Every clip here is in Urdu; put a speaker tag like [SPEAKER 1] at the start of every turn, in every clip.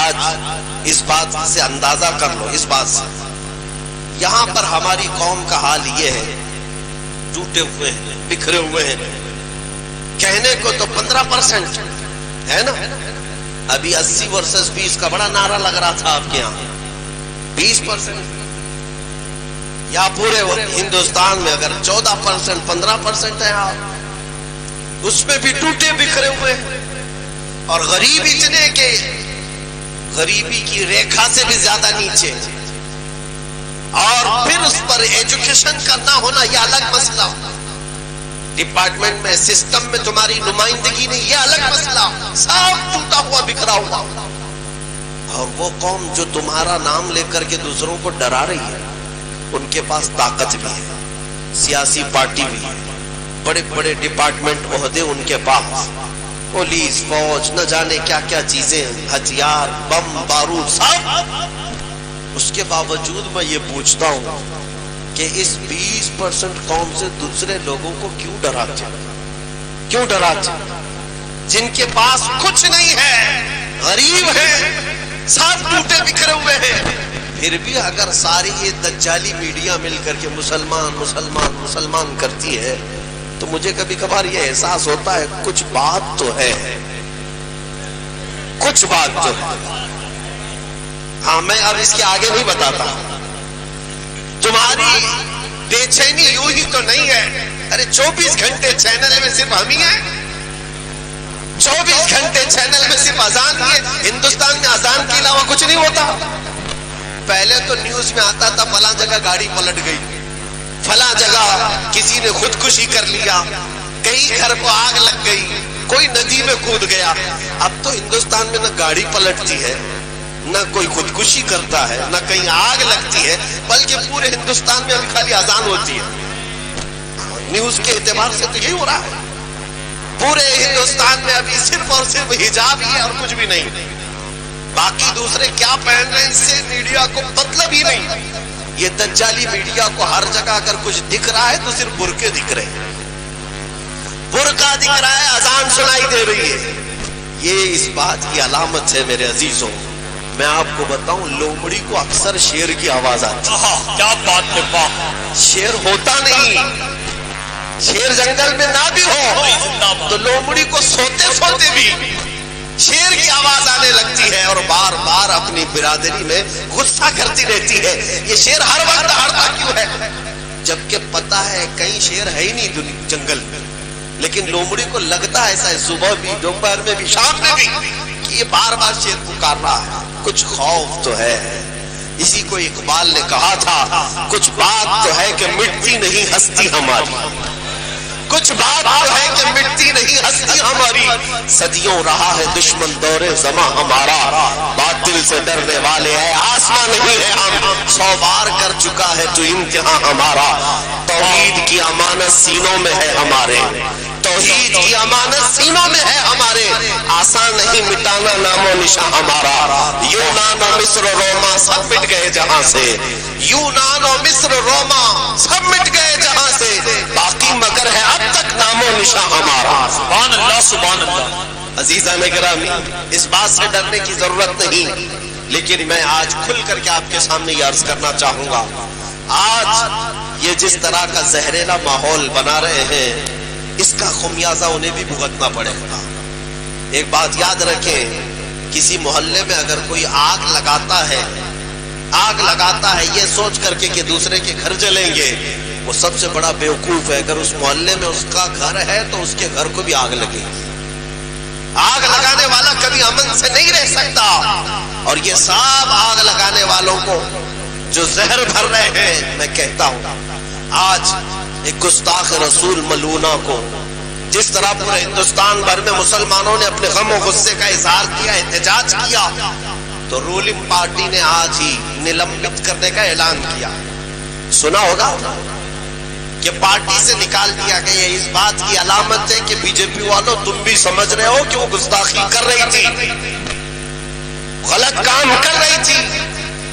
[SPEAKER 1] آج اس بات سے اندازہ کر لو، اس بات سے یہاں پر ہماری قوم کا حال یہ ہے، ٹوٹے ہوئے ہیں، بکھرے ہوئے ہیں. کہنے کو تو 15% ہے نا، ابھی 80 ورسز 20 کا بڑا نعرہ لگ رہا تھا آپ کے یہاں. 20% یا پورے ہندوستان میں اگر 14% 15% ہے آپ، اس میں بھی ٹوٹے بکھرے ہوئے ہیں. اور غریب اتنے کہ غریبی کی ریکھا سے بھی زیادہ نیچے، اور پھر اس پر ایجوکیشن کا نہ ہونا یہ الگ مسئلہ. ڈپارٹمنٹ میں، سسٹم میں تمہاری نمائندگی نہیں، یہ الگ مسئلہ. سب ٹوٹا ہوا بکھرا ہوا. اور وہ قوم جو تمہارا نام لے کر کے دوسروں کو ڈرا رہی ہے، ان کے پاس طاقت بھی ہے، سیاسی پارٹی بھی ہے، بڑے بڑے ڈپارٹمنٹ عہدے ان کے پاس، پولیس، فوج، نہ جانے کیا کیا چیزیں، ہتھیار، بم، بارود، سب. اس کے باوجود میں یہ پوچھتا ہوں کہ اس 20% قوم سے دوسرے لوگوں کو کیوں ڈراتے ہیں؟ کیوں ڈراتے ہیں؟ جن کے پاس کچھ نہیں ہے، غریب ہیں، سب ٹوٹے بکھرے ہوئے ہیں. پھر بھی اگر ساری یہ دجالی میڈیا مل کر کے مسلمان مسلمان مسلمان کرتی ہے تو مجھے کبھی کبھار یہ احساس ہوتا ہے کچھ بات تو ہے، کچھ بات تو ہے. ہاں میں اب اس کے آگے نہیں بتاتا. تمہاری بے چینی یوں ہی تو نہیں ہے. ارے 24 گھنٹے چینل میں صرف ہم ہی ہیں، 24 گھنٹے چینل میں صرف اذان ہی ہے. ہندوستان میں اذان کے علاوہ کچھ نہیں ہوتا. پہلے تو نیوز میں آتا تھا فلاں جگہ گاڑی پلٹ گئی، فلاں جگہ کسی نے خودکشی کر لیا، کئی گھر کو آگ لگ گئی، کوئی ندی میں کود گیا. اب تو ہندوستان میں نہ گاڑی پلٹتی ہے، نہ کوئی خودکشی کرتا ہے، نہ کہیں آگ لگتی ہے، بلکہ پورے ہندوستان میں ابھی خالی اذان ہوتی ہے. نیوز کے اعتبار سے تو یہی ہو رہا ہے. پورے ہندوستان میں ابھی صرف اور صرف حجاب ہی ہے اور کچھ بھی نہیں. باقی دوسرے کیا پہن رہے ہیں اس سے میڈیا کو مطلب ہی نہیں. یہ دجالی میڈیا کو ہر جگہ اگر کچھ دکھ رہا ہے تو صرف برقعے دکھ رہے ہیں، برقع دکھ رہا ہے، اذان سنائی دے رہی ہے. یہ اس بات کی علامت ہے میرے عزیزوں. میں آپ کو بتاؤں، لومڑی کو اکثر شیر کی آواز آتی ہے.
[SPEAKER 2] کیا بات ہے،
[SPEAKER 1] شیر ہوتا نہیں. شیر جنگل میں نہ بھی ہو تو لومڑی کو سوتے سوتے بھی شیر کی آواز آنے لگتی ہے اور بار بار اپنی برادری میں غصہ کرتی رہتی ہے. یہ شیر ہر وقت ہارتا کیوں ہے؟ جبکہ پتا ہے کہیں شیر ہے ہی نہیں جنگل میں، لیکن لومڑی کو لگتا ہے ایسا ہے، صبح بھی، دوپہر میں بھی، شام میں بھی، کہ یہ بار بار شیر پکار رہا ہے. کچھ خوف تو ہے. اسی کو اقبال نے کہا تھا، کچھ بات تو ہے کہ مٹتی نہیں ہستی ہماری، کچھ بات تو ہے کہ مٹتی نہیں ہستی ہماری. صدیوں رہا ہے دشمن دور زماں ہمارا، باطل سے ڈرنے والے ہیں آسمان نہیں ہے ہم. 100 بار کر چکا ہے تو امتحان ہمارا، توحید کی امانت سینوں میں ہے ہمارے، توحید کی امانت سینوں میں ہے ہمارے. آسان نہیں مٹانا نام و نشان ہمارا. یونان و مصر و روما سب مٹ گئے جہاں سے، یونان و مصر و روما سب مٹ گئے جہاں سے، باقی مگر ہے اب تک نام و نشان ہمارا.
[SPEAKER 2] سبحان اللہ سبحان اللہ.
[SPEAKER 1] عزیزان گرامی، اس بات سے ڈرنے کی ضرورت نہیں. لیکن میں آج کھل کر کے آپ کے سامنے یہ عرض کرنا چاہوں گا، آج یہ جس طرح کا زہریلا ماحول بنا رہے ہیں اس کا خمیازہ انہیں بھی بھگتنا پڑے گا. ایک بات یاد رکھیں، کسی محلے میں اگر کوئی آگ لگاتا ہے یہ سوچ کر کے کہ دوسرے کے گھر جلیں گے، وہ سب سے بڑا بیوقوف ہے. اگر اس محلے میں اس کا گھر ہے تو اس کے گھر کو بھی آگ لگے گی. آگ لگانے والا کبھی امن سے نہیں رہ سکتا. اور یہ سب آگ لگانے والوں کو جو زہر بھر رہے ہیں، میں کہتا ہوں آج ایک گستاخ رسول ملونہ کو جس طرح پورے ہندوستان بھر میں مسلمانوں نے اپنے غم و غصے کا اظہار کیا، احتجاج کیا، تو رولنگ پارٹی نے آج ہی نلمبت کرنے کا اعلان کیا. سنا ہوگا کہ پارٹی سے نکال دیا گیا. اس بات کی علامت ہے کہ بی جے پی والوں تم بھی سمجھ رہے ہو کہ وہ گستاخی کر رہی تھی، غلط کام کر رہی تھی.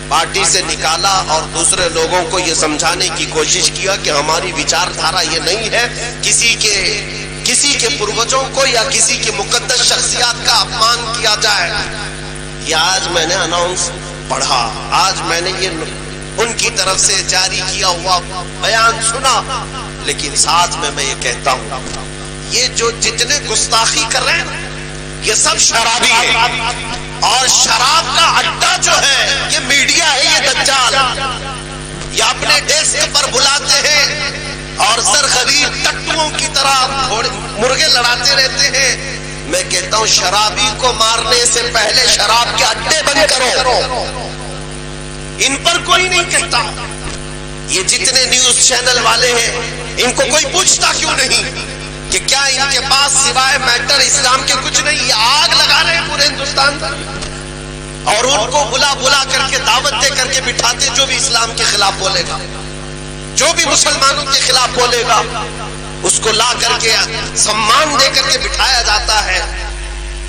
[SPEAKER 1] پارٹی سے نکالا اور دوسرے لوگوں کو یہ سمجھانے کی کوشش کیا کہ ہماری وچار دھارا یہ نہیں ہے کسی کے پروجوں کو یا کسی کی مقدس شخصیات کا اپمان کیا جائے. یہ آج میں نے اناؤنس پڑھا، آج میں نے یہ ان کی طرف سے جاری کیا ہوا بیان سنا، لیکن ساتھ میں یہ کہتا ہوں یہ جو جتنے گستاخی کر رہے ہیں یہ سب شرابی ہے، اور شراب کا اڈا جو ہے یہ میڈیا ہے، یہ دجال یہ اپنے ڈیسک پر بلاتے ہیں اور سرخرید ٹٹوؤں کی طرح مرغے لڑاتے رہتے ہیں۔ میں کہتا ہوں شرابی کو مارنے سے پہلے شراب کے اڈے بند کرو، ان پر کوئی نہیں کہتا۔ یہ جتنے نیوز چینل والے ہیں ان کو کوئی پوچھتا کیوں نہیں کہ کیا ان کے پاس سوائے میٹر اسلام کے کچھ نہیں؟ یہ آگ لگا رہے ہیں پورے ہندوستان پر، اور ان کو بلا بلا کر کے دعوت دے کر کے بٹھاتے، جو بھی اسلام کے خلاف بولے گا، جو بھی مسلمانوں کے خلاف بولے گا، اس کو لا کر کے سمان دے کر کے بٹھایا جاتا ہے۔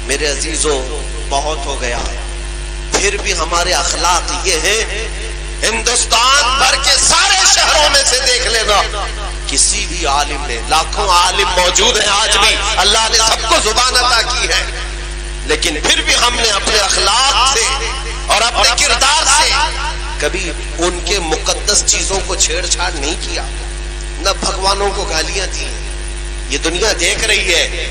[SPEAKER 1] میرے عزیزوں بہت ہو گیا، پھر بھی ہمارے اخلاق یہ ہے، ہندوستان بھر کے سارے شہروں میں سے دیکھ لینا، کسی بھی عالم نے، لاکھوں عالم موجود ہیں آج بھی، اللہ نے سب کو زبان عطا کی ہے، لیکن پھر بھی ہم نے اپنے اخلاق سے اور اپنے کردار سے کبھی ان کے مقدس چیزوں کو چھیڑ چھاڑ نہیں کیا، نہ بھگوانوں کو گالیاں دی۔ یہ دنیا دیکھ رہی ہے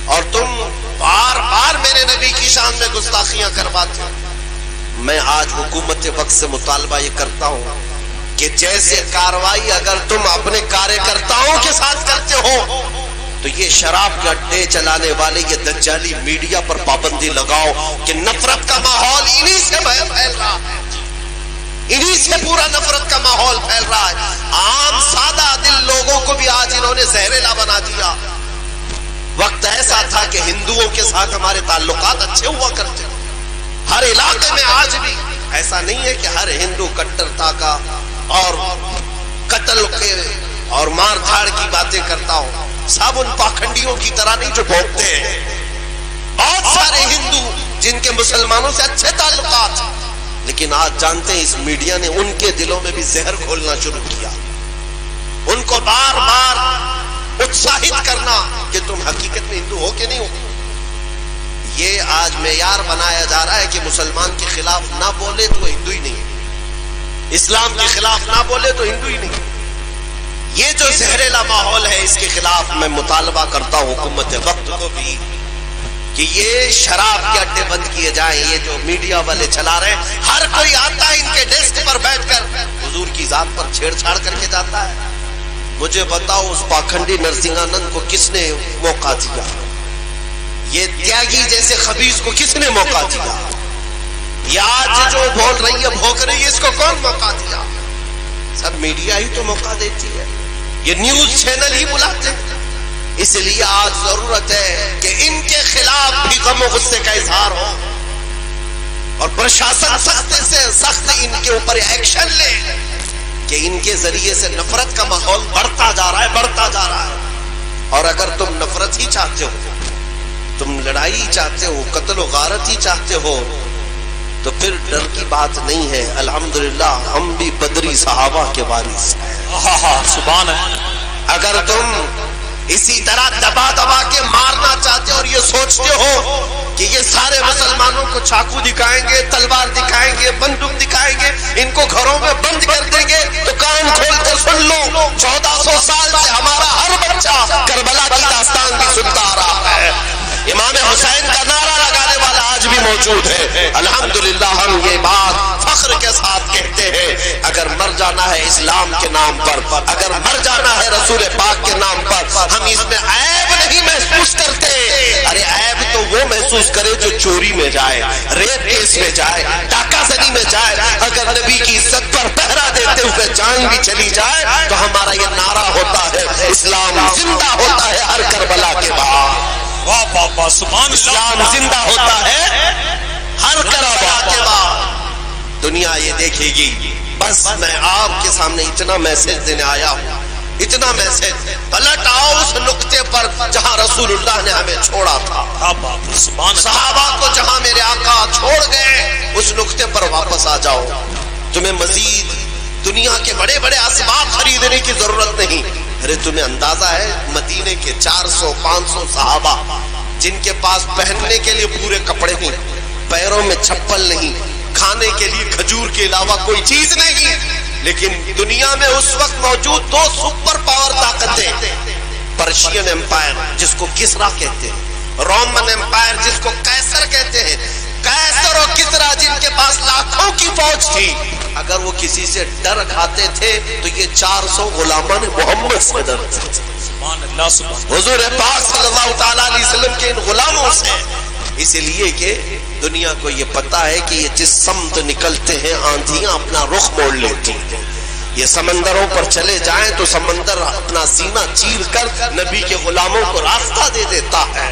[SPEAKER 1] اور تم بار بار میرے نبی کی شان میں گستاخیاں کرواتے ہو۔ میں آج حکومت وقت سے مطالبہ یہ کرتا ہوں کہ جیسے کاروائی اگر تم اپنے کارکرتاؤں کے ساتھ کرتے ہو تو یہ شراب کے اڈے چلانے والے یہ دجالی میڈیا پر پابندی لگاؤ کہ نفرت کا ماحول انہی سے پھیل رہا ہے، انہی سے پورا نفرت کا ماحول پھیل رہا ہے۔ عام سادہ دل لوگوں کو بھی آج انہوں نے زہریلا بنا دیا۔ وقت ایسا تھا کہ ہندوؤں کے ساتھ ہمارے تعلقات اچھے ہوا کرتے، ہر علاقے میں آج بھی ایسا نہیں ہے کہ ہر ہندو کٹرتا کا اور قتل کے اور مار دھاڑ کی باتیں کرتا ہو، سب ان پاکھنڈیوں کی طرح نہیں جو بھونکتے ہیں۔ بہت سارے ہندو جن کے مسلمانوں سے اچھے تعلقات، لیکن آج جانتے ہیں اس میڈیا نے ان کے دلوں میں بھی زہر گھولنا شروع کیا، ان کو بار بار اتساہت کرنا کہ تم حقیقت میں ہندو ہو کہ نہیں ہو۔ یہ آج معیار بنایا جا رہا ہے کہ مسلمان کے خلاف نہ بولے تو وہ ہندو ہی نہیں، اسلام کے خلاف نہ بولے تو ہندو ہی نہیں۔ یہ جو زہریلا ماحول ہے اس کے خلاف میں مطالبہ کرتا ہوں حکومت وقت کو بھی کہ یہ شراب کے اڈے بند کیے جائیں۔ یہ جو میڈیا والے چلا رہے ہیں، ہر کوئی آتا ہے ان کے ڈیسک پر بیٹھ کر حضور کی ذات پر چھیڑ چھاڑ کر کے جاتا ہے۔ مجھے بتاؤ اس پاکھنڈی نرسنگانند کو کس نے موقع دیا؟ یہ تیاگی جیسے خبیث کو کس نے موقع دیا؟ یہ آج جو بول رہی ہے بھوک رہی ہے، اس کو کون موقع دیا؟ سب میڈیا ہی تو موقع دیتی ہے، یہ نیوز چینل ہی بلاتے ہیں۔ اس لیے آج ضرورت ہے کہ ان کے خلاف بھی غم و غصے کا اظہار ہو اور پرشاسن سخت سے سخت ان کے اوپر ایکشن لے کہ ان کے ذریعے سے نفرت کا ماحول بڑھتا جا رہا ہے، بڑھتا جا رہا ہے۔ اور اگر تم نفرت ہی چاہتے ہو، تم لڑائی چاہتے ہو، قتل و غارت ہی چاہتے ہو، تو پھر ڈر کی بات نہیں ہے۔ الحمدللہ ہم بھی بدری صحابہ کے وارث ہیں۔
[SPEAKER 2] سبحان اللہ۔
[SPEAKER 1] اگر تم اسی طرح دبا دبا کے مارنا چاہتے اور یہ سوچتے ہو کہ یہ سارے مسلمانوں کو چاقو دکھائیں گے، تلوار دکھائیں گے، بندوق دکھائیں گے، ان کو گھروں میں بند کر دیں گے، تو کان کھول کر سن لو، 1400 سال سے ہمارا ہر بچہ کربلا کی داستان بھی سنتا آ رہا ہے۔ امام حسین کا نعرہ لگانے والا آج بھی موجود ہے۔ الحمدللہ ہم یہ بات فخر کے ساتھ کہتے ہیں، اگر مر جانا ہے اسلام کے نام پر، اگر مر جانا ہے رسول پاک کے نام پر، ہم اس میں عیب نہیں محسوس کرتے۔ ارے عیب تو وہ محسوس کرے جو چوری میں جائے، ریپ کیس میں جائے، ڈاکہ زنی میں جائے۔ اگر نبی کی عزت پر پہرا دیتے ہوئے جان بھی چلی جائے تو ہمارا یہ نعرہ ہوتا ہے، اسلام زندہ ہوتا ہے ہر کربلا کے بعد۔
[SPEAKER 2] واہ واہ واہ، سبحان اللہ۔
[SPEAKER 1] اسلام زندہ ہوتا ہے ہر کربلا کے بعد۔ دنیا یہ دیکھے گی۔ بس میں آپ کے سامنے اتنا میسج دینے آیا ہوں، اتنا میسج، پلٹ آؤ اس نقطے پر جہاں رسول اللہ نے ہمیں چھوڑا تھا۔ صحابہ کو جہاں میرے آقا چھوڑ گئے اس نقطے پر واپس آ جاؤ۔ تمہیں مزید دنیا کے بڑے بڑے اسباب خریدنے کی ضرورت نہیں۔ ارے تمہیں اندازہ ہے مدینے کے 400-500 صحابہ جن کے پاس پہننے کے لیے پورے کپڑے نہیں، پیروں میں چپل نہیں، کھانے کے لیے کھجور کے علاوہ کوئی چیز نہیں. لیکن دنیا میں اس وقت موجود دو سپر پاور طاقتیں، پرشین امپائر جس کو کسرا کہتے ہیں، رومن امپائر جس کو قیصر کہتے ہیں. قیصر اور کسرا جن کے پاس لاکھوں کی فوج تھی، اگر وہ کسی سے ڈر کھاتے تھے تو یہ 400 غلامان محمد سے ڈرتے تھے.
[SPEAKER 2] سبحان اللہ سبحان
[SPEAKER 1] حضور پاک صلی اللہ تعالی علیہ وسلم کے ان غلاموں سے. اس لیے کہ دنیا کو یہ پتا ہے کہ یہ جس سمت نکلتے ہیں آندھیاں اپنا رخ موڑ لیتی ہیں. یہ سمندروں پر چلے جائیں تو سمندر اپنا سینہ چیر کر نبی کے غلاموں کو راستہ دے دیتا ہے.